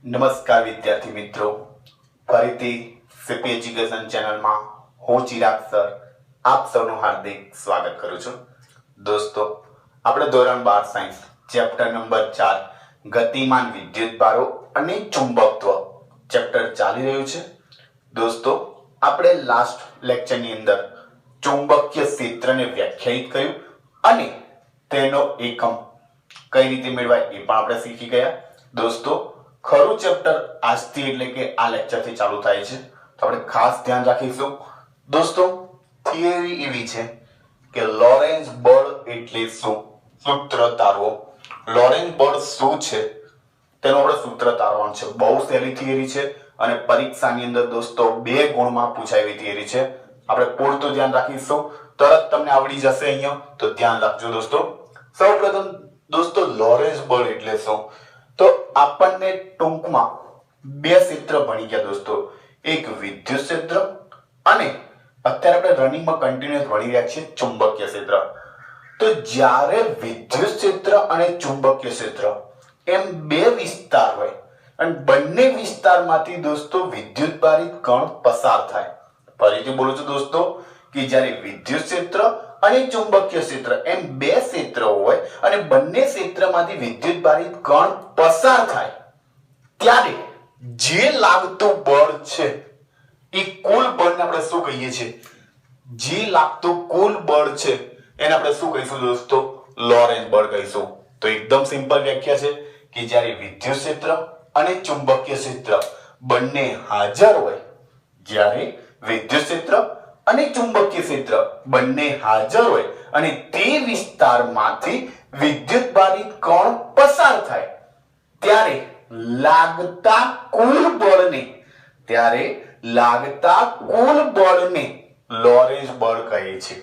નમસ્કાર વિદ્યાર્થી મિત્રો, ફરીથી સીપી એજ્યુકેશન ચેનલમાં હું ચિરાગ સર આપ સૌનું હાર્દિક સ્વાગત કરું છું. દોસ્તો, આપણે ધોરણ 12 સાયન્સ ચેપ્ટર નંબર 4 ગતિમાન વિદ્યુતભારો અને ચુંબકત્વ ચેપ્ટર ચાલી રહ્યું છે. દોસ્તો, આપણે લાસ્ટ લેક્ચરની અંદર ચુંબકીય ક્ષેત્રને વ્યાખ્યાયિત કર્યું અને તેનો એકમ કઈ રીતે મેળવાય એ પણ આપણે શીખી ગયા. દોસ્તો, ખરું ચેપ્ટર આજથી એટલે કે આ લેક્ચરથી ચાલુ થાય છે, તો આપણે ખાસ ધ્યાન રાખીશું. દોસ્તો, થિયરી એવી છે કે લોરેન્ઝ બળ એટલે શું, સૂત્ર તારવો. લોરેન્ઝ બળ શું છે તેનું આપણે સૂત્ર તારવાનું છે. બહુ સહેલી થિયરી છે અને પરીક્ષાની અંદર દોસ્તો 2 ગુણમાં પૂછાય એવી થિયરી છે. આપણે પૂરતું ધ્યાન રાખીશું, તરત તમને આવડી જશે અહીંયા, તો ધ્યાન રાખજો દોસ્તો. સૌપ્રથમ દોસ્તો, લોરેન્ઝ બળ એટલે શું, તો આપણને ટૂંકમાં 2 ક્ષેત્ર ભણી ગયા દોસ્તો. એક વિદ્યુત ક્ષેત્ર અને અત્યારે આપણે રનિંગમાં કન્ટિન્યુઅસ ભણી રહ્યા છીએ ચુંબકીય ક્ષેત્ર. તો જ્યારે વિદ્યુત ક્ષેત્ર અને ચુંબકીય ક્ષેત્ર એમ 2 વિસ્તાર હોય અને બંને વિસ્તારમાંથી દોસ્તો વિદ્યુતભારિત કણ પસાર થાય. ફરીથી બોલું છું દોસ્તો કે જ્યારે વિદ્યુત ક્ષેત્ર અને ચુંબકીય ક્ષેત્ર એમ 2 ક્ષેત્રો હોય અને બંને ક્ષેત્રમાંથી વિદ્યુતભારિત કણ પસાર થાય ત્યારે જે લાગતું બળ છે એ કુલ બળને આપણે શું કહીએ છીએ? જે લાગતું કુલ બળ છે એને આપણે શું કહીશું દોસ્તો? લોરેન્ઝ બળ કહીશું. તો એકદમ સિમ્પલ વ્યાખ્યા છે કે જ્યારે વિદ્યુત ક્ષેત્ર અને ચુંબકીય ક્ષેત્ર બંને હાજર હોય, જ્યારે વિદ્યુત ક્ષેત્ર અને ચુંબકીય ક્ષેત્ર બંને હાજર હોય અને તે વિસ્તારમાંથી વિદ્યુતભારિત કણ પસાર થાય ત્યારે લાગતા કુલ બળને લોરેન્ઝ બળ કહે છે.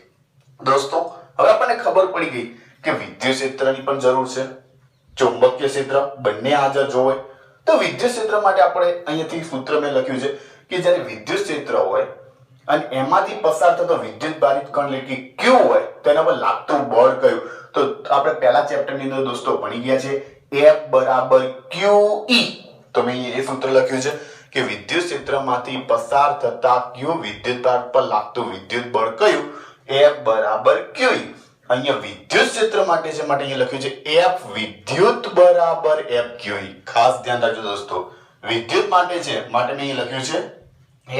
દોસ્તો, હવે આપણને ખબર પડી ગઈ કે વિદ્યુત ક્ષેત્રની પણ જરૂર છે, ચુંબકીય ક્ષેત્ર બંને હાજર જો હોય. તો વિદ્યુત ક્ષેત્ર માટે આપણે અહીંયાથી સૂત્ર મેં લખ્યું છે કે જ્યારે વિદ્યુત ક્ષેત્ર હોય અને એમાંથી પસાર થતો વિદ્યુતભારિત કણ એટલે કે Q હોય તો એના પર લાગતું બળ કયું? તો આપણે પહેલા ચેપ્ટરની અંદર દોસ્તો ભણી ગયા છે F બરાબર QE. તો મેં એ સૂત્ર લખ્યું છે કે વિદ્યુત ક્ષેત્રમાંથી પસાર થતા Q વિદ્યુતભાર પર લાગતું વિદ્યુત બળ કયું? F બરાબર QE. અહીંયા વિદ્યુત ક્ષેત્ર માટે છે, માટે અહીંયા લખ્યું છે F વિદ્યુત બરાબર F QE. ખાસ ધ્યાન રાખજો દોસ્તો, વિદ્યુત માટે છે માટે મેં અહીંયા લખ્યું છે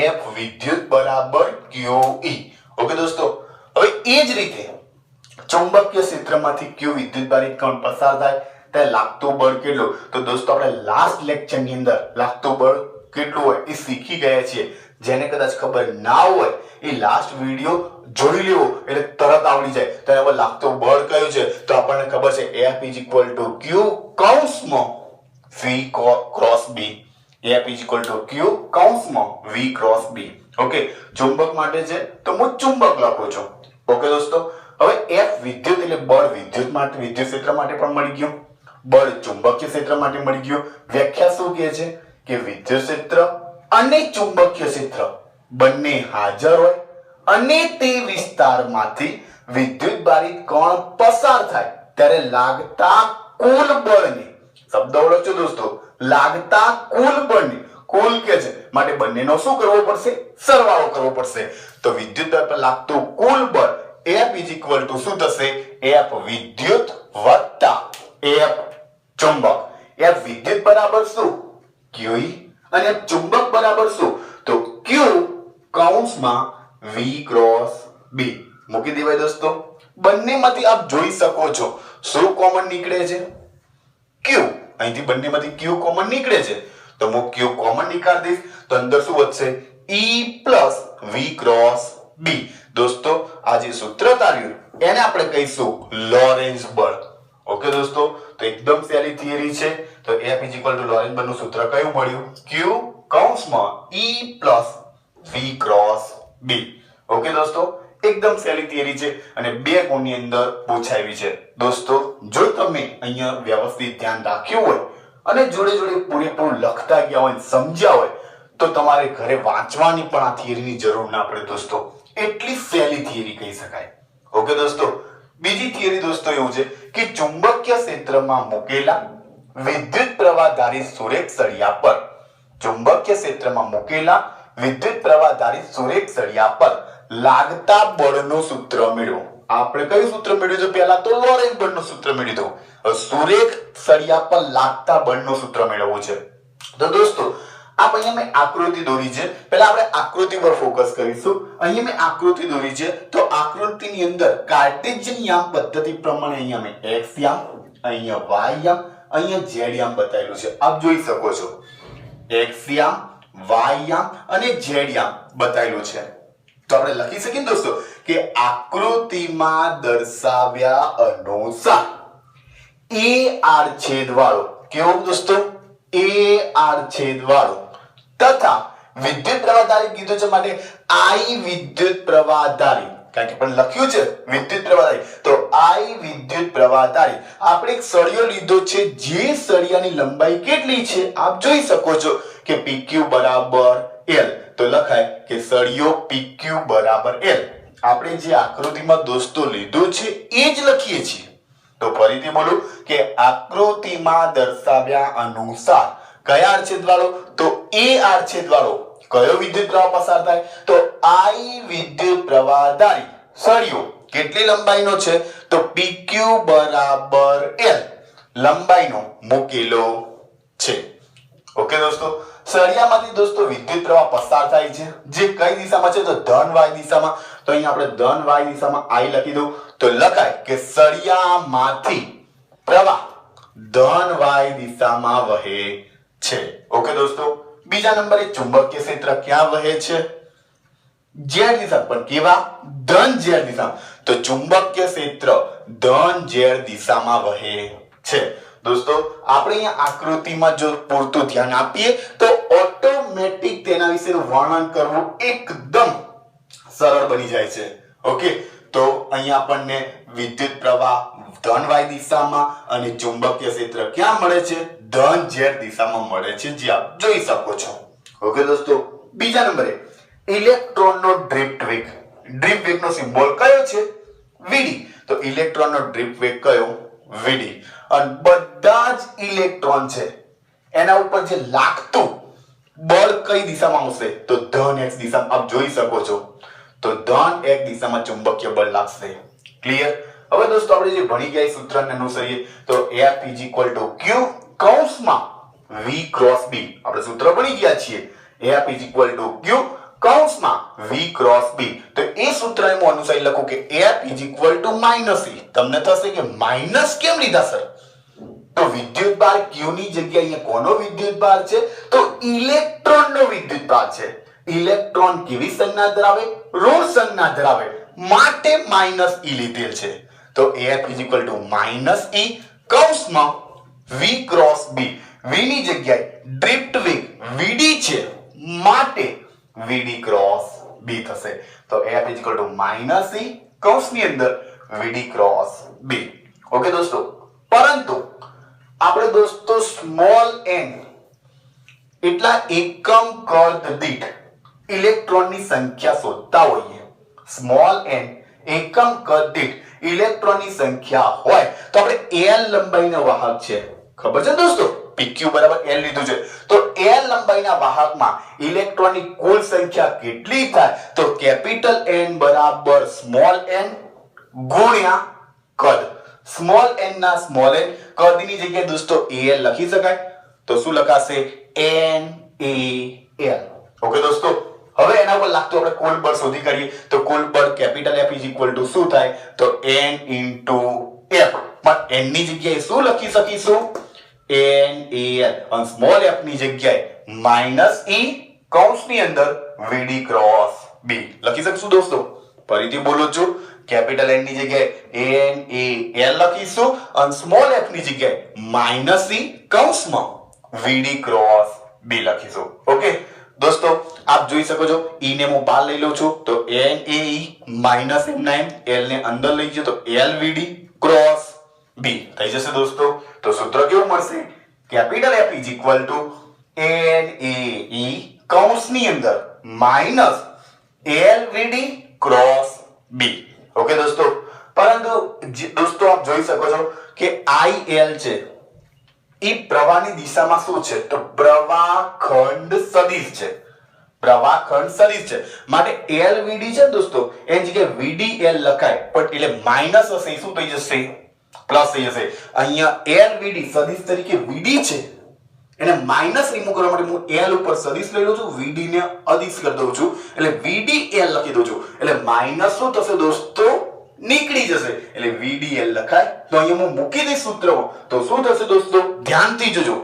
F વિદ્યુત બરાબર QE. ઓકે દોસ્તો, હવે એ જ રીતે ચુંબકીય ક્ષેત્રમાંથી Q વિદ્યુતભારિત કણ પસાર થાય ત્યારે લાગતું બળ કેટલું? તો દોસ્તો, આપણે લાસ્ટ લેક્ચરની અંદર લાગતું બળ કેટલું હોય એ શીખી ગયા છીએ. જેને કદાચ ખબર ના હોય એ લાસ્ટ વિડિયો જોઈ લેવો એટલે તરત આવડી જાય. તો એમાં લાગતું બળ કયું છે? તો આપણને ખબર છે F Q કૌંસમાં V cross B. F Q કૌંસમાં V ક્રોસ B. ઓકે, ચુંબક માટે છે તો હું ચુંબક લખું છું. ઓકે દોસ્તો, હવે F વિદ્યુત એટલે બળ વિદ્યુત માટે, વિદ્યુત ક્ષેત્ર માટે પણ મળી ગયું, બળ ચુંબકીય ક્ષેત્ર માટે મળી ગયું. વ્યાખ્યા શું કહે છે કે વિદ્યુત ક્ષેત્ર અને ચુંબકીય ક્ષેત્ર બંને હાજર હોય અને તે વિસ્તારમાંથી વિદ્યુતભારિત કણ પસાર થાય ત્યારે લાગતા કુલ બળને, શબ્દ ઓળખજો દોસ્તો, લાગતા કુલ બળને, કુલ કે છે માટે બંનેનો શું કરવો પડશે? સરવાળો કરવો પડશે. તો વિદ્યુતભાર પર લાગતું કુલ બળ F શું થશે? F વિદ્યુત વત્તા F ચુંબક. F વિદ્યુત બરાબર શું? QE અને F ચુંબક બરાબર શું? તો Q કૌંસમાં V ક્રોસ B. મૂકી દેવાય દોસ્તો. બંનેમાંથી આપ જોઈ શકો છો શું કોમન નીકળે છે? Q. અહીંથી બંનેમાંથી Q કોમન નીકળે છે તો હું Q કોમન નીકાળી દઈશ તો અંદર શું વધશે? E plus V cross B. દોસ્તો, આ જે સૂત્ર તાર્યું એને આપણે કહીશું લોરેન્ઝ બળ. ઓકે દોસ્તો, તો એકદમ સહેલી થિયરી છે. તો F લોરેન્ઝ બળનું સૂત્ર કયું મળ્યું? Q કૌંસમાં E plus V cross B. Okay દોસ્તો, એકદમ સહેલી થિયરી છે અને 2 ગુણની અંદર પૂછાવી છે. દોસ્તો, જો તમે અહીંયા વ્યવસ્થિત ધ્યાન રાખ્યું હોય અને જોડે જોડે પૂરેપૂરું લખતા ગયા હોય, સમજ્યા હોય, તો તમારે ઘરે વાંચવાની પણ આ થિયરીની જરૂર ના પડે દોસ્તો. એટલી સહેલી થિયરી કહી શકાય. ઓકે દોસ્તો, બીજી થિયરી દોસ્તો એવું છે કે ચુંબકીય ક્ષેત્રમાં મૂકેલા વિદ્યુત પ્રવાહધારી સુરેખ સળિયા પર ચુંબકીય ક્ષેત્રમાં મૂકેલા વિદ્યુત પ્રવાહધારી સુરેખ સળિયા પર લાગતા બળનું સૂત્ર મેળવો. આપણે કયું સૂત્ર મેળવ્યું હતું? પહેલા તો લોરેન્ઝ બળનું સૂત્ર મેળવ્યું હતું. સુરેખ સળિયા પર લાગતા બળનું સૂત્ર મેળવવું છે. તો દોસ્તો આપ અહીંયા મેં આકૃતિ દોરી છે. પહેલા આપણે આકૃતિ પર ફોકસ કરીશું. અહીંયા મેં આકૃતિ દોરી છે. તો આકૃતિની અંદર કાર્ટેશિયન યામ પદ્ધતિ પ્રમાણે અહીંયા મેં x યામ, અહીંયા y યામ, અહીંયા z યામ બતાવેલું છે. આપ જોઈ શકો છો x યામ, y યામ અને z યામ બતાવેલું છે. તો આપણે લખી શકીએ દોસ્તો કે આકૃતિમાં દર્શાવ્યા અનુસાર a આડછેદ વાળો કેવો દોસ્તો? a આડછેદ વાળો તથા વિદ્યુત પ્રવાહધારી કીધું છે માટે I વિદ્યુત પ્રવાહધારી, કારણ કે પણ લખ્યું છે વિદ્યુત પ્રવાહધારી, તો I વિદ્યુત પ્રવાહધારી આપણે એક સળિયો લીધો છે. જે સળિયાની લંબાઈ કેટલી છે આપ જોઈ શકો છો કે PQ બરાબર L. તો લખાય કે સળિયો PQ બરાબર L. આપણે જે આકૃતિમાં દોસ્તો લીધું છે એ જ લખીએ છીએ. તો ફરીથી બોલું કે આકૃતિમાં દર્શાવ્યા અનુસાર કયા આડછેદ વાળો? તો A આડછેદ વાળો કયો વિદ્યુત પ્રવાહ પસાર થાય? તો I વિદ્યુત પ્રવાહધારી સળિયો કેટલી લંબાઈનો છે? તો PQ બરાબર L લંબાઈનો મૂકેલો છે. ઓકે દોસ્તો, સળિયામાંથી દોસ્તો વિદ્યુત પ્રવાહ પસાર થાય છે. જે કઈ દિશામાં છે? તો ધન y દિશામાં. તો અહીંયા આપણે ધન y દિશામાં I લખી દઉં તો લખાય કે સળિયામાંથી પ્રવાહ ધન y દિશામાં વહે છે. ઓકે દોસ્તો, બીજા નંબરે ચુંબકીય ક્ષેત્ર ક્યાં વહે છે? z દિશા. પણ કેવા? ધન z દિશામાં. તો ચુંબકીય ક્ષેત્ર ધન z દિશામાં વહે છે. દોસ્તો આપણે અહીંયા આકૃતિમાં જો પૂરતું ધ્યાન આપીએ તો ઓટોમેટિક તેના વિશેનું વર્ણન કરવું એકદમ સરળ બની જાય છે. ઓકે, તો અહીંયા આપણને વિદ્યુત પ્રવાહ ધન y દિશામાં અને ચુંબકીય ક્ષેત્ર ક્યાં મળે છે? ધન z દિશામાં મળે છે, જે આપ જોઈ શકો છો. ઓકે દોસ્તો, બીજા નંબરે ઇલેક્ટ્રોનનો ડ્રિફ્ટ વેગ. ડ્રિફ્ટ વેગનો સિમ્બોલ કયો છે? Vd. તો ઇલેક્ટ્રોનનો ડ્રિફ્ટ વેગ કયો? Vd. અને બધા જ ઇલેક્ટ્રોન છે એના ઉપર જે લાગતું બળ કઈ દિશામાં આવશે? તો ધન x દિશામાં. આપ જોઈ શકો છો તો ધન x દિશામાં ચુંબકીય બળ લાગશે. ક્લિયર? હવે દોસ્તો આપણે જે ભણી ગયા સૂત્રને અનુસરીએ તો F Q કૌંસમાં V ક્રોસ B. આપણે સૂત્ર ભણી ગયા છીએ F Q કૌંસમાં V ક્રોસ B. તો એ સૂત્ર હું અનુસારી લખું કે F -E. તમને થશે કે માઈનસ કેમ લીધા સર? તો વિદ્યુત ભાર Q ની જગ્યાએ અહીંયા કોનો વિદ્યુત ભાર છે? તો ઇલેક્ટ્રોનનો વિદ્યુત ભાર છે. ઇલેક્ટ્રોન કેવી સંજ્ઞા ધરાવે? ઋણ સંજ્ઞા ધરાવે, માટે -E લીધેલ છે. તો F -E કૌંસમાં V ક્રોસ B. V ની જગ્યાએ ડ્રિફ્ટ વેગ Vd છે, માટે Vd ક્રોસ B થશે. તો F -E કૌંસની અંદર Vd ક્રોસ B. ઓકે દોસ્તો, પરંતુ આપણે દોસ્તો સ્મોલ n એટલા એકમ કદ દીઠ ઇલેક્ટ્રોનની સંખ્યા શોધતા હોઈએ. સ્મોલ n એકમ કદ દીઠ ઇલેક્ટ્રોનની સંખ્યા હોય તો આપણે L લંબાઈનો વાહક છે, ખબર છે દોસ્તો? PQ બરાબર L લીધું છે. તો L લંબાઈના વાહકમાં ઇલેક્ટ્રોનની કુલ સંખ્યા કેટલી થાય? તો કેપિટલ N બરાબર સ્મોલ n ગુણ્યા કદ. સ્મોલ n ના સ્મોલ n, કદની જગ્યાએ દોસ્તો Al લખી શકાય. તો શું લખાશે? NaL. ઓકે દોસ્તો, હવે એના પર લાગતું આપણે કુલ બળ શોધી કરીએ તો કુલ બળ કેપિટલ F શું થાય? તો N * F. પણ n ની જગ્યાએ શું લખી શકીશું? NaL. અને સ્મોલ f ની જગ્યાએ -E કૌંસની અંદર Vd ક્રોસ B લખી શકીશું દોસ્તો. ફરીથી બોલું છું, કેપિટલ N ની જગ્યાએ NaL લખીશું અને સ્મોલ f ની જગ્યાએ -E કૌંસમાં Vd ક્રોસ B લખીશું. ઓકે દોસ્તો, આપ જોઈ શકો છો E ને હું બહાર લઈ લઉં છું તો NaE -M L ને અંદર લઈ જઈએ તો LVD ક્રોસ B થઈ જશે દોસ્તો. તો સૂત્ર કેવું મળશે? કેપિટલ F NaE કૌંસની અંદર -LVD ક્રોસ B. ઓકે દોસ્તો, પરંતુ દોસ્તો આપ જોઈ શકો છો કે IL છે એ પ્રવાહની દિશામાં શું છે તો પ્રવાહખંડ સદિશ છે, પ્રવાહખંડ સદિશ છે માટે LVD છે દોસ્તો એની જગ્યાએ VDL લખાય પણ એટલે માઈનસ હશે શું થઈ જશે પ્લસ થઈ જશે. અહીંયા LVD સદિશ તરીકે VD છે એને માઈનસ રિમૂવ કરવા માટે હું L ઉપર સદિશ લઈ લઉં છું, VD ને અદિશ કરી દઉં છું એટલે VDL લખી દઉં છું એટલે માઈનસ શું થશે દોસ્તો નીકળી જશે એટલે VDL લખાય. તો અહીંયા હું મૂકી દઈશ સૂત્રમાં તો શું થશે દોસ્તો ધ્યાનથી જોજો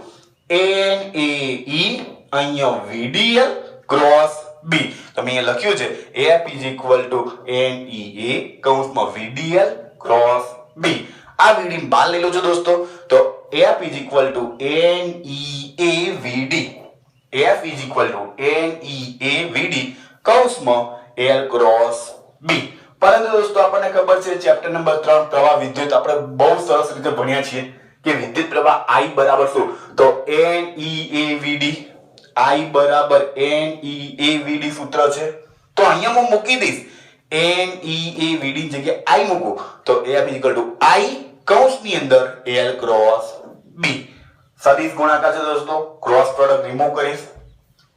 NaE અહીંયા VDL ક્રોસ B તો મેં અહીંયા લખ્યું છે F NEA કૌંસમાં VDL ક્રોસ B. આ VD બાર લઈ લો છો દોસ્તો તો F NEA VD F NEA VD કૌંસમાં L ક્રોસ B. પરંતુ દોસ્તો આપણને ખબર છે ચેપ્ટર નંબર 3 પ્રવાહ વિદ્યુત આપણે બહુ સરસ રીતે ભણ્યા છીએ કે વિદ્યુત પ્રવાહ I બરાબર શું તો NEA VD I બરાબર NEA VD સૂત્ર છે તો અહીંયા હું મૂકી દઈશ NEA VD ની જગ્યાએ I મૂકું તો F I કૌંસની અંદર L ક્રોસ B. સદિશ ગુણાકાર છે દોસ્તો ક્રોસ પ્રોડક્ટ રિમૂવ કરીશ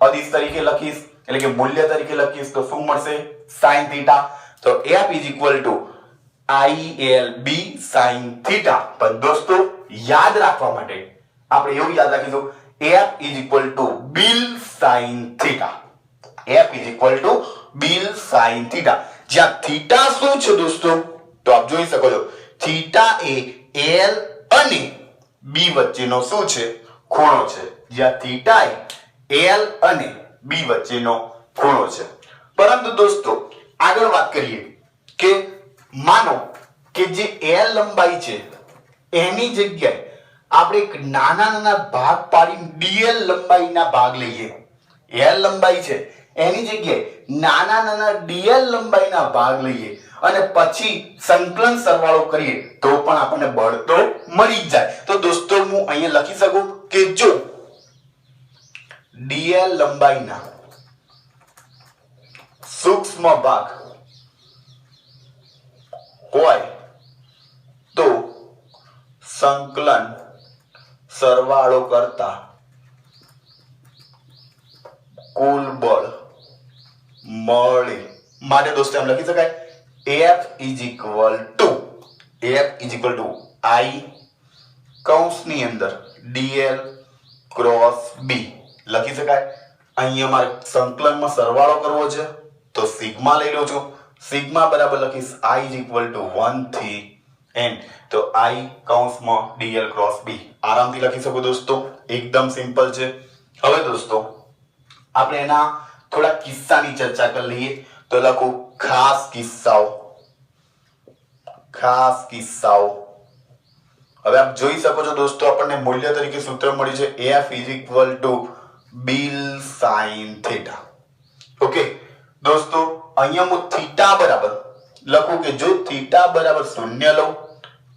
અદિશ તરીકે લખીશ એટલે કે મૂલ્ય તરીકે લખીશ તો શું મળશે sin θ તો F ILB sin θ. પણ દોસ્તો યાદ રાખવા માટે આપણે એવું યાદ રાખીશું F Bill sin θ F Bill sin θ જ્યાં θ શું છે દોસ્તો તો આપ જોઈ શકો છો θ એ L અને B વચ્ચેનો શું છે ખૂણો છે, જ્યાં θ એ L અને B વચ્ચેનો ખૂણો છે. પરંતુ દોસ્તો આગળ વાત કરીએ કે માનો કે જે L લંબાઈ છે એની જગ્યાએ આપણે એક નાના નાના ભાગ પાડીને dl લંબાઈના ભાગ લઈએ. L લંબાઈ છે એની જગ્યાએ નાના નાના dl લંબાઈના ભાગ લઈએ અને પછી સંકલન સરવાળો કરીએ તો પણ આપણને બળ તો મળી જ જાય. તો દોસ્તો હું અહીંયા લખી શકું કે જો dl લંબાઈના સૂક્ષ્મ ભાગ હોય તો સંકલન સરવાળો કરતા કુલ બળ મળે માટે દોસ્તો એમ લખી શકાય F I કૌંસની અંદર dl ક્રોસ b લખી શકાય. અહીંયા મારે સંકલનમાં સરવાળો કરવો છે તો સિગ્મા લઈ લઉં છું. સિગ્મા બરાબર લખીશ I 1 થી n તો I કૌંસમાં dl ક્રોસ b આરામથી લખી શકો દોસ્તો એકદમ સિમ્પલ છે. હવે દોસ્તો આપણે એના થોડા કિસ્સાની ચર્ચા કરી લઈએ તો લખો ખાસ કિસ્સાઓ. હવે આપ જોઈ શકો છો દોસ્તો આપણને મૂલ્ય તરીકે સૂત્ર મળ્યું છે F Bill sin θ. ઓકે દોસ્તો અહીંયા હું θ બરાબર લખું કે જો θ બરાબર 0 લઉં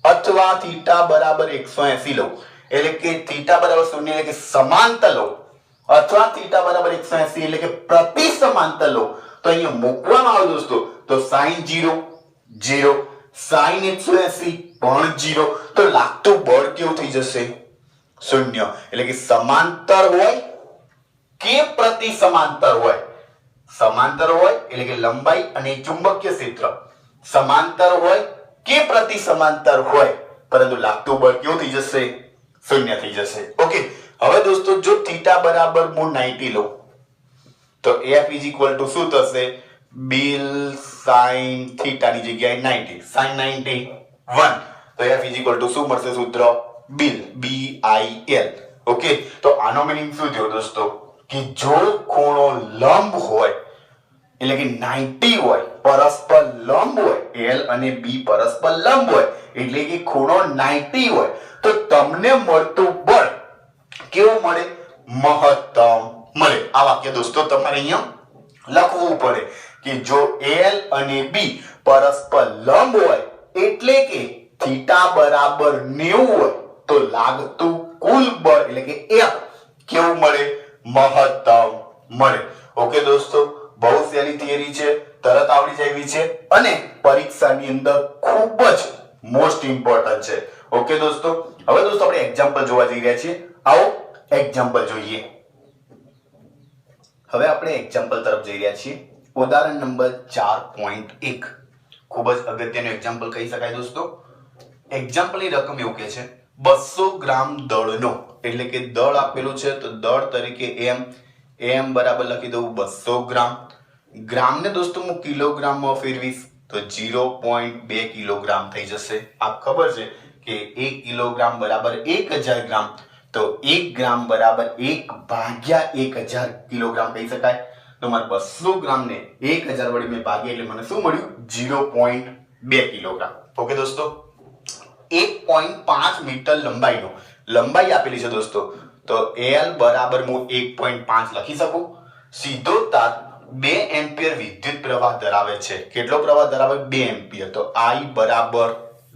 અથવા θ બરાબર 180 લઉં એટલે કે θ બરાબર 0 એટલે કે સમાંતર લઉં અથવા θ બરાબર 180 એટલે કે પ્રતિ સમાંતર લઉં તો અહીંયા મૂકવામાં આવે દોસ્તો તો sin 0 0 sin 180 પણ 0 તો લાગતું બળ કેવું થઈ જશે 0 એટલે કે સમાંતર હોય કે પ્રતિ સમાંતર હોય. સમાંતર હોય એટલે કે લંબાઈ અને ચુંબકીય ક્ષેત્ર સમાંતર હોય કે પ્રતિ સમાંતર હોય પરંતુ લાગતું બળ કેવું થઈ જશે 0 થઈ જશે. ઓકે હવે દોસ્તો જો θ બરાબર હું 90 લઉં તો F શું થશે Bill sin θ ની જગ્યાએ 90 sin 90 1 તો F શું મળશે સૂત્ર Bill BIL. ઓકે તો આનો મીનિંગ શું થયો દોસ્તો કે જો ખૂણો લંબ હોય એટલે કે 90 હોય પરસ્પર લંબ હોય L અને B પરસ્પર લંબ હોય એટલે કે ખૂણો 90 હોય તો તમને મળતું બળ કેવું મળે મહત્તમ મળે. આ વાક્ય દોસ્તો તમારે અહીંયા લખવું પડે કે જો L અને B પરસ્પર લંબ હોય એટલે કે θ બરાબર 90 હોય તો લાગતું કુલ બળ એટલે કે F કેવું મળે મહત્તમ મળે. ઓકે દોસ્તો બહુ સહેલી થિયરી છે તરત આવડી જાય એવી છે અને પરીક્ષાની અંદર ખૂબ જ મોસ્ટ ઇમ્પોર્ટન્ટ છે. ઓકે દોસ્તો, હવે દોસ્તો આપણે એક્ઝામ્પલ જોવા જઈ રહ્યા છીએ. આવો એક્ઝામ્પલ જોઈએ. હવે આપણે એક્ઝામ્પલ તરફ જઈ રહ્યા છીએ. ઉદાહરણ નંબર 4.1 ખૂબ જ અગત્યનું એક્ઝામ્પલ કહી શકાય દોસ્તો. એક્ઝામ્પલની રકમ એવું કે છે 200 ગ્રામ દળનો, એટલે કે દળ આપેલું છે તો દળ તરીકે m બરાબર લખી દઉં 200 ગ્રામ. ગ્રામને દોસ્તો હું કિલોગ્રામમાં ફેરવીશ તો 0.2 કિલોગ્રામ થઈ જશે. આપ ખબર છે કે 1 કિલોગ્રામ બરાબર 1000 ગ્રામ, તો 1 ગ્રામ બરાબર 1/1000 કિલોગ્રામ કહી શકાય. તો મારે 200 ગ્રામને 1000 વડે મેં ભાગ્યા એટલે મને શું મળ્યું? 0.2 કિલોગ્રામ. ઓકે દોસ્તો, 1.5 મીટર લંબાઈ આપેલી છે દોસ્તો, તો L બરાબર હું 1.5 લખી શકું. સીધો તાર 2 એમ્પિયર વિદ્યુત પ્રવાહ ધરાવે છે. કેટલો પ્રવાહ ધરાવે? 2 એમ્પિયર. તો I બરાબર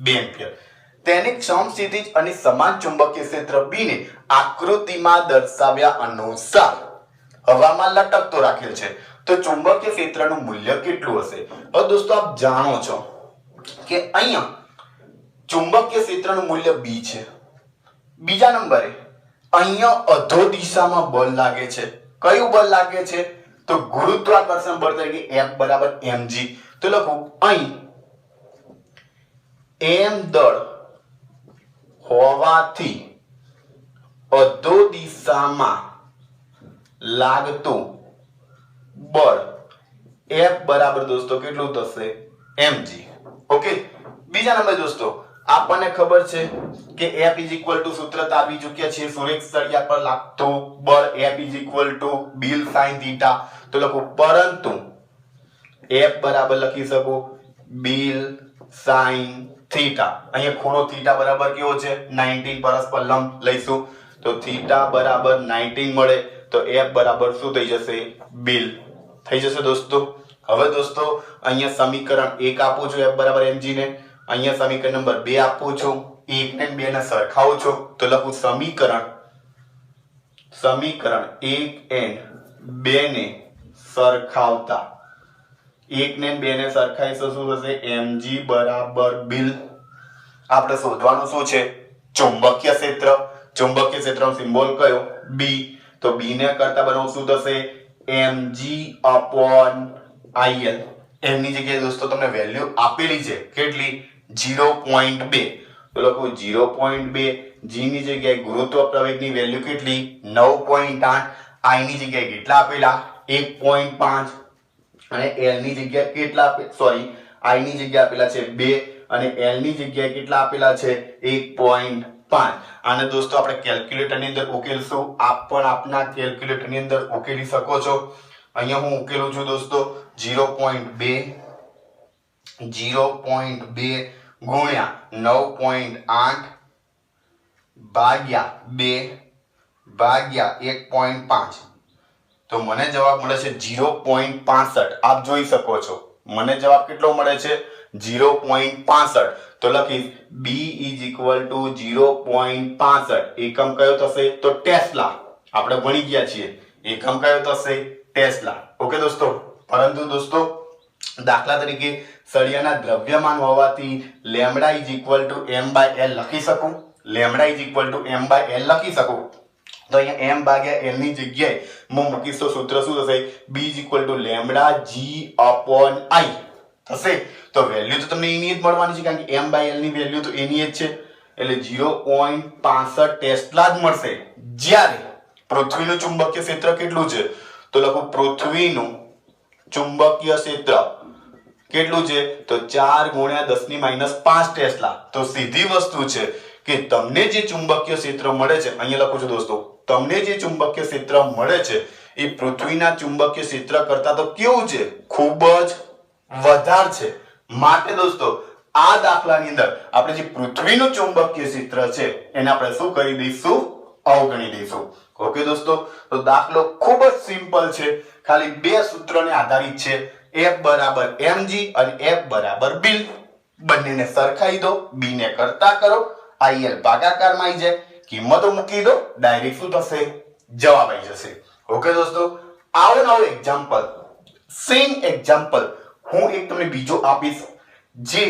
2 એમ્પિયર. તેને સમસ્થિતિજ અને સમાન ચુંબકીય ક્ષેત્ર B ને આકૃતિમાં દર્શાવ્યા અનુસાર હવામાં લટકતો રાખેલ છે. તો ચુંબકીય ક્ષેત્રનું મૂલ્ય કેટલું હશે? હવે દોસ્તો આપ જાણો છો કે અહીંયા ચુંબકીય ક્ષેત્રનું મૂલ્ય B છે. બીજા નંબરે અહીંયા અધો દિશામાં બળ લાગે છે. કયું બળ લાગે છે? તો ગુરુત્વાકર્ષણ બળ તરીકે F બરાબર mg. તો લખું અહીં m દળ હોવાથી અધો દિશામાં લાગતું બળ F બરાબર દોસ્તો કેટલું થશે? mg. ઓકે, બીજા નંબર દોસ્તો આપણને ખબર છે કે F સૂત્ર તારવી ચૂક્યા છે. સુરેખ સળિયા પર લાગતું બળ F બિલ sin θ. તો લખું પરંતુ F બરાબર લખી શકો બિલ sin θ. અહીંયા ખૂણો θ બરાબર કેવો છે? 19 પરસ્પર લંબ લઈશું તો θ બરાબર 19 મળે તો F બરાબર શું થઈ જશે? બિલ થઈ જશે દોસ્તો. હવે દોસ્તો અહીંયા સમીકરણ 1 આપું છું F બરાબર mg ને, અહીંયા સમીકરણ નંબર 2 આપું છું, 1 ને 2 ને સરખાવું છું તો લખું સમીકરણ 1 and 2 ને સરખાવતા 1 ને 2 ને સરખાઈશું શું થશે? mg બરાબર બિલ. આપણે શોધવાનું શું છે? ચુંબકીય ક્ષેત્ર. ચુંબકીય ક્ષેત્રનો સિમ્બોલ કયો? B. તો B ને કરતા બનાવું શું થશે? mg/il. એમની જગ્યાએ દોસ્તો તમને વેલ્યુ આપેલી છે કેટલી? 0.2. તો લખું 0.2. g ની જગ્યાએ ગુરુત્વ પ્રવેગની વેલ્યુ કેટલી? 9.8. I ની જગ્યાએ કેટલા આપેલા? 1.5. અને L ની જગ્યાએ કેટલા સોરી I ની જગ્યાએ આપેલા છે 2 અને L ની જગ્યાએ કેટલા આપેલા છે? 1.5. આને દોસ્તો આપણે કેલ્ક્યુલેટર ની અંદર ઉકેલશું. આપ પણ આપના કેલ્ક્યુલેટર ની અંદર ઉકેલી શકો છો. અહીંયા હું ઉકેલું છું દોસ્તો 0.2 ગુણ્યા 9.8 ભાગ્યા 2 ભાગ્યા 1.5. તો મને જવાબ મળે છે 0.65. આપ જોઈ શકો છો મને જવાબ કેટલો મળે છે? 0.65. તો લખીશ B = 0.65. એકમ કયો થશે? તો ટેસ્લા. આપણે ભણી ગયા છીએ એકમ કયો થશે? ટેસ્લા. ઓકે દોસ્તો, પરંતુ દોસ્તો દાખલા તરીકે સળિયાના દ્રવ્યમાન હોવાથી લેમ્ડા m/l લખી શકું. લેમ્ડા m/l લખી શકું. તો અહીંયા m ભાગ્યા l ની જગ્યાએ હું મૂકીશ તો સૂત્ર શું થશે? B = λg/I થશે. તો વેલ્યુ તો તમને એની જ મળવાની છે કારણ કે m/l ની વેલ્યુ તો એની જ છે એટલે 0.65 ટેસ્લા જ મળશે. જ્યારે પૃથ્વીનું ચુંબકીય ક્ષેત્ર કેટલું છે? તો લખો પૃથ્વીનું ચુંબકીય ક્ષેત્ર કેટલું છે? તો 4 × 10⁻5 ટેસ્લા. તો સીધી વસ્તુ છે કે તમને જે ચુંબકીય ક્ષેત્ર મળે છે, અહીંયા લખું છું દોસ્તો, તમને જે ચુંબકીય ક્ષેત્ર મળે છે એ પૃથ્વીના ચુંબકીય ક્ષેત્ર કરતા તો કેવું છે? ખૂબ જ વધારે છે. માટે દોસ્તો આ દાખલાની અંદર આપણે જે પૃથ્વીનું ચુંબકીય ક્ષેત્ર છે એને આપણે શું કરી દઈશું? અવગણી દઈશું. ઓકે દોસ્તો, તો દાખલો ખૂબ જ સિમ્પલ છે, ખાલી બે સૂત્રોને આધારિત છે. F બરાબર mg અને F બરાબર બિલ. બંનેને સરખાઈ દો, b ને કરતા કરો, il ભાગાકારમાં આવી જાય, કિંમતો મૂકી દો, ડાયરેક્ટ શું થશે? જવાબ આવી જશે. ઓકે દોસ્તો, આવો નવો એક્ઝામ્પલ, સેમ એક્ઝામ્પલ હું એક તમને બીજો આપીશ જે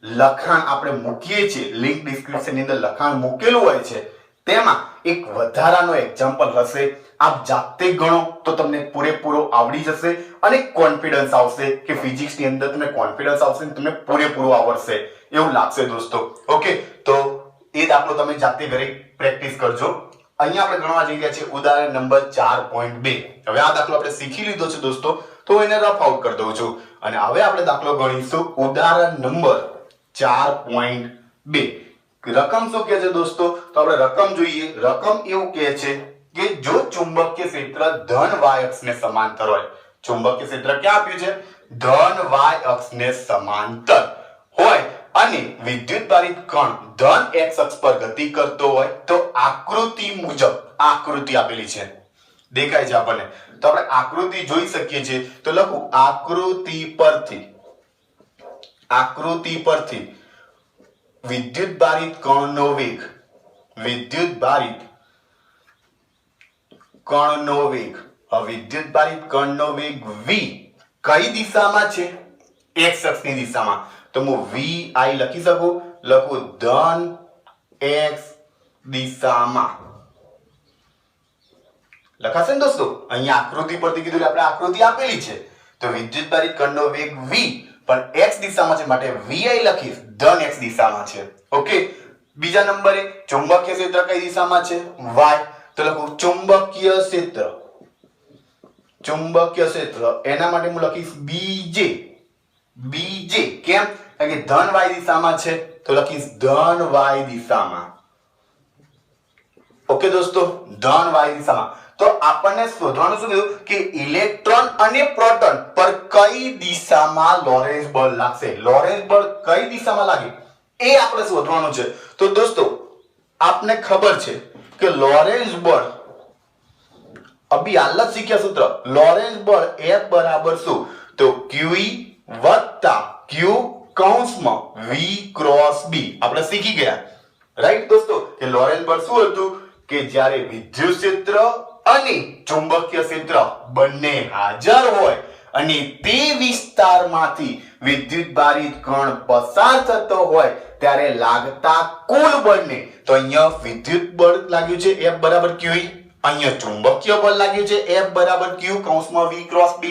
લખાણ આપણે મૂકીએ છીએ, લિંક ડિસ્ક્રિપ્શન ની અંદર લખાણ મૂકેલું હોય છે, તેમાં એક વધારાનો એક્ઝામ્પલ હશે. આપ જાતે ગણો તો તમને પૂરેપૂરો આવડી જશે અને કોન્ફિડન્સ આવશે કે ફિઝિક્સ ની અંદર તમને કોન્ફિડન્સ આવશે અને તમને પૂરેપૂરો આવડશે એવું લાગશે દોસ્તો. ઓકે, તો એ દાખલો તમે જાતે ઘરે પ્રેક્ટિસ કરજો. અહીંયા આપણે ગણવા જઈ રહ્યા છીએ ઉદાહરણ નંબર 4.2. હવે આ દાખલો આપણે શીખી લીધો છે દોસ્તો, તો એને રફ આઉટ કરી દઉં છું અને હવે આપણે દાખલો ગણીશું ઉદાહરણ નંબર 4.2. રકમ શું કહે છે દોસ્તો? તો આપણે રકમ જોઈએ. રકમ એવું કહે છે કે જો ચુંબકીય ક્ષેત્ર ધન y અક્ષને સમાંતર હોય. ચુંબકીય ક્ષેત્ર ક્યાં આપ્યું છે? ધન y અક્ષને સમાંતર હોય અને વિદ્યુતભારિત કણ ધન x અક્ષ પર ગતિ કરતો હોય તો આકૃતિ મુજબ, આકૃતિ આપેલી છે, દેખાય છે આપણને, તો આપણે આકૃતિ જોઈ શકીએ છીએ. તો લખું આકૃતિ પરથી વિદ્યુતભારિત કણનો વેગ, વિદ્યુતભારિત કણનો વેગ v કઈ દિશામાં છે? x અક્ષની દિશામાં. તો હું vi લખી શકું, લખું ધન x દિશામાં. લખાશે ને દોસ્તો? અહીંયા આકૃતિ પરથી કીધું આપણે આકૃતિ આપેલી છે, તો વિદ્યુતભારિત કણનો વેગ v પણ x દિશામાં છે માટે vi લખીશ, ધન x દિશામાં છે. ઓકે, બીજા નંબરે ચુંબકીય ક્ષેત્ર કઈ દિશામાં છે? y. તો લખું ચુંબકીય ક્ષેત્ર, એના માટે હું લખીશ bj. કેમ? કારણ કે ધન y દિશામાં છે, તો લખીશ ધન y દિશામાં. ઓકે દોસ્તો, ધન y દિશામાં. તો આપણને શોધવાનું શું કીધું કે ઇલેક્ટ્રોન અને પ્રોટોન પર કઈ દિશામાં લોરેન્સ બળ લાગશે. લોરેન્સ બળ કઈ દિશામાં લાગે એ આપણે શોધવાનું છે. તો દોસ્તો આપને ખબર છે કે લોરેન્સ બળ અભી હાલ જ શીખ્યા સૂત્ર. લોરેન્સ બળ F બરાબર શું? તો QE વત્તા Q કૌંસમાં V ક્રોસ B. આપણે શીખી ગયા, રાઈટ દોસ્તો, કે લોરેન્સ બળ શું હતું કે જ્યારે વિદ્યુત ક્ષેત્ર અને ચુંબકીય ક્ષેત્ર બંને હાજર હોય અને તે વિસ્તારમાંથી વિદ્યુતભારિત કણ પસાર થતો હોય ત્યારે લાગતા કુલ બળને, તો અહીંયા વિદ્યુત બળ લાગ્યું છે F બરાબર QE, અહીંયા ચુંબકીય બળ લાગ્યું છે F બરાબર Q કૌંસમાં V ક્રોસ B.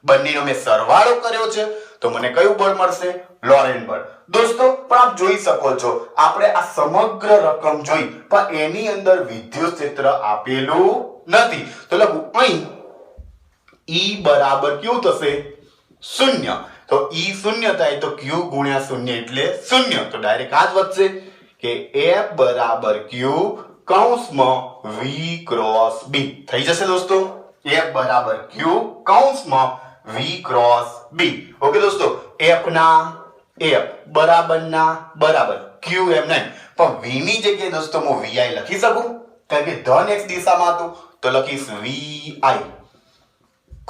બંનેનો મેં સરવાળો કર્યો છે તો મને કયું બળ મળશે? લોરેન્સ બળ. દોસ્તો પણ આપ જોઈ શકો છો આપણે આ સમગ્ર રકમ જોઈ પણ એની અંદર વિદ્યુત ક્ષેત્ર આપેલું નથી. તો લખું અહીં E બરાબર કેવું થશે? 0. તો E 0 થાય તો Q ગુણ્યા 0 એટલે 0. તો ડાયરેક્ટ આ જ વધશે કે F બરાબર Q કૌંસમાં V ક્રોસ B થઈ જશે દોસ્તો. F બરાબર Q કૌંસમાં V ક્રોસ B. ઓકે દોસ્તો, F ના F બરાબર ના બરાબર Q એમ નહીં, પણ V ની જગ્યાએ દોસ્તો હું VI લખી શકું કારણ કે ધન x દિશામાં હતું, તો લખીશ VI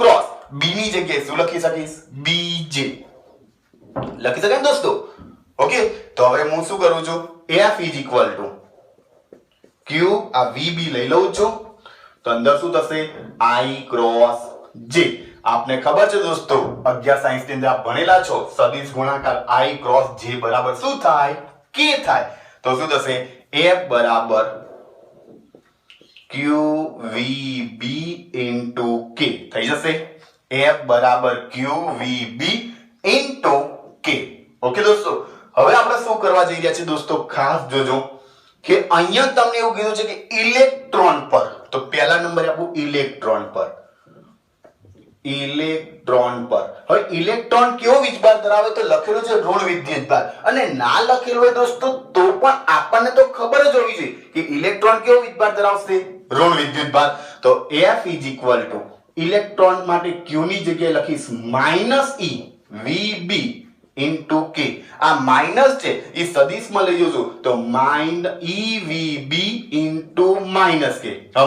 ક્રોસ B ની જગ્યાએ શું લખી શકીશ? BJ લખી શકાય દોસ્તો. ઓકે, તો હવે હું શું કરું છું? F is equal to Q, આ VB લઈ લઉં છું, તો અંદર શું થશે? I cross J. આપને ખબર છે દોસ્તો 11 સાયન્સ ની અંદર આપ ભણેલા છો, સદિશ ગુણાકાર I ક્રોસ J બરાબર શું થાય? K થાય. તો શું થશે? F બરાબર QVB into K થઈ જશે. F બરાબર QVB into K. ઓકે દોસ્તો, હવે આપણે શું કરવા જઈ રહ્યા છીએ દોસ્તો? ખાસ જોજો કે અહીંયા તમને એવું કીધું છે કે ઇલેક્ટ્રોન પર, તો પહેલા નંબરે આપું ઇલેક્ટ્રોન પર. હવે ઇલેક્ટ્રોન કેવો વીજભાર ધરાવે? તો લખેલું છે ઋણ વિદ્યુતભાર, અને ના લખેલું હોય દોસ્તો તો પણ આપણને તો ખબર જ હોવી જોઈએ કે ઇલેક્ટ્રોન કેવો વીજભાર ધરાવશે? ઋણ વિદ્યુતભાર. તો F is equal to electron માટે Q ની જગ્યાએ લખીશ -E VB into K. આ માઈનસ છે એ સદિશમાં લઈ જજો તો -EVB into -K. હવે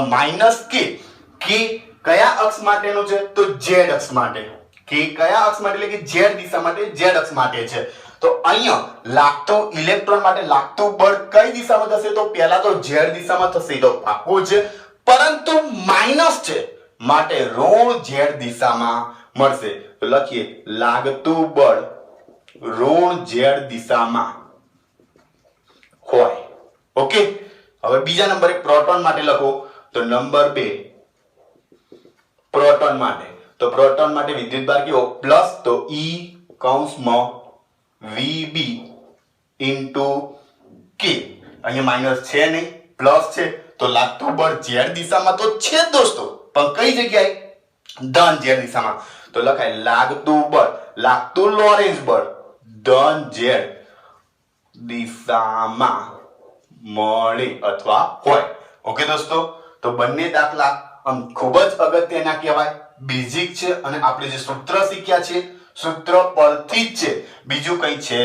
-K કયા અક્ષ માટેનો છે? તો z અક્ષ માટે. કે કયા અક્ષ માટે? એટલે કે z દિશા માટે, z અક્ષ માટે છે. તો અહીંયા લાગતો ઇલેક્ટ્રોન માટે લાગતું બળ કઈ દિશામાં થશે? તો પહેલા તો z દિશામાં થશે, તો પાક્કું છે, પરંતુ માઈનસ છે માટે ઋણ z દિશામાં મળશે. તો લખીએ લાગતું બળ ઋણ z દિશામાં હોય. ઓકે, હવે બીજા નંબરે પ્રોટોન માટે લખો તો નંબર 2 પ્રોટોન માટે. તો પ્રોટોન માટે વિદ્યુતભાર કેવો પ્લસ, તો E કૌંસમાં VB ઇન્ટુ K. અહીંયા માઇનસ છે નહીં, પ્લસ છે, તો લાગતું બળ z દિશામાં તો છે જ દોસ્તો, પણ કઈ જગ્યાએ? ધન z દિશામાં. તો લખાય લાગતું બળ, લાગતું લોરેન્સ બળ ધન z દિશામાં મળે અથવા હોય. ઓકે દોસ્તો, તો બંને દાખલા ખૂબ જ અગત્યના કહેવાય, બેઝિક છે, અને આપણે જે સૂત્ર શીખ્યા છે સૂત્ર પરથી જ છે, બીજું કંઈ છે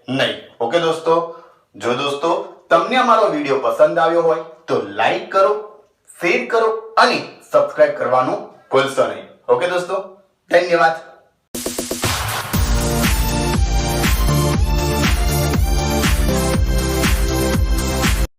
નહીં. ઓકે દોસ્તો, જો દોસ્તો તમને અમારો વિડીયો પસંદ આવ્યો હોય તો લાઈક કરો, શેર કરો અને સબસ્ક્રાઇબ કરવાનું ભૂલશો નહીં. ઓકે દોસ્તો, ધન્યવાદ.